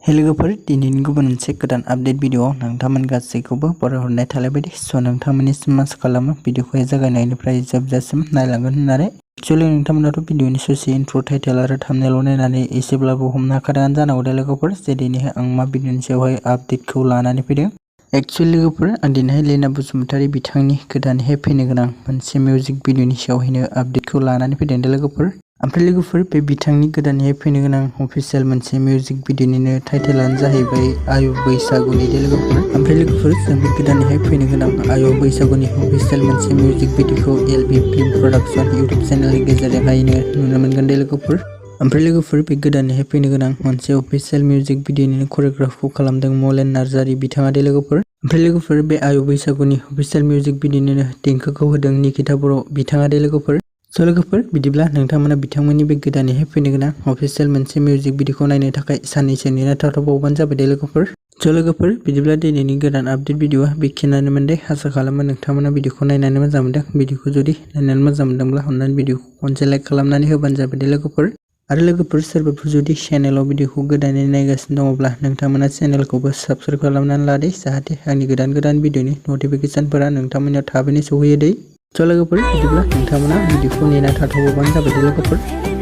हे लोगोफोर दिनैनि गुबुन मोनसे गोदान आपडेट भिडिअ नोंथांमोन गासैखौबो बरायहरनाय थालाय बायदि नोंथांमोननिसिम आसा खालामो भिडिअखौ जागायनायनिफ्राय जोबजासिम नायलांगोन होननानै एक्चुअली नोंथांमोनाथ' भिडिअनि ससे इन्ट्र टाइटेल आरो थाम्बनेल नायनानै एसेब्लाबो हमनो हाखादोंआनो जानांगौ दे लोगोफोर जे दिनैहाय आं मा भिडिअनि सायावहाय आपडेटखौ लानानै फैदों। एक्चुअली लोगोफोर आं दिनैहाय लेना बसुमतारी बिथांनि गोदानैहाय फैनो गोनां मोनसे मिउजिक भिडिअनि सायावहायनो आपडेटखौ लानानै फैदों दे लोगोफोर। ओमफ्राय लोगोफोर बे बिथांनि गोदानैहाय फैनो गोनां अफिसियेल मोनसे मिउजिक भिडिअनिनो टाइटेलानो जाहैबाय आय' बैसागुनि दे लोगोफोर। ओमफ्राय लोगोफोर जों बे गोदानैहाय फैनो गोनां आय' बैसागुनि अफिसियेल मोनसे मिउजिक भिडिअखौ एलबि फिल्म प्रडाक्शन इउटुब चेनेलनि गेजेरजोंहायनो नुनो मोनगोन दे लोगोफोर। ओमफ्राय लोगोफोर बे गोदानैहाय फैनो गोनां मोनसे अफिसियेल मिउजिक भिडिअनिनो करिय'ग्राफखौ खालामदों मलेन नार्जारी बिथाङा दे लोगोफोर। ओमफ्राय लोगोफोर बे आय' बैसागुनि अफिसियेल मिउजिक भिडिअनिनो देंखोखौ होदों निकिता बर' बिथाङा दे लोगोफोर। स' लोगोफोर बिदिब्ला नोंथांमोना बिथांमोननि बे गोदानैहाय फैनो गोनां अफिसियेल मोनसे मिउजिक भिडिअखौ नायनो थाखाय साननैसो नेना थाथ'बावबानो जाबाय दे लोगोफोर। स' लोगोफोर बिदिब्ला दिनैनि गोदान आपडेट भिडिअआ बेखिनियानोमोन दे। आसा खालामो नोंथांमोना भिडिअखौ नायनानै मोजां मोनदों। भिडिअखौ जुदि नायनानै मोजां मोनदोंब्ला अननानै भिडिअखौ खनसे लाइक खालामनानै होबानो जाबाय दे लोगोफोर। आरो लोगोफोर सोरबाफोर जुदि चेनेलाव भिडिअखौ गोदानै नायगासिनो दङब्ला नोंथांमोना चेनेलखौबो साबस्क्राइब खालामनानै लादो जाहाथे आंनि गोदान भिडिअनि नटिफिकेसनफोरा नोंथांमोननियाव थाबैनो सौहैयो दे। स' लोगोफोर बिदिब्ला नोंथांमोना भिडिअखौ नेना थाथ'बावबानो जाबाय दे लोगोफोर।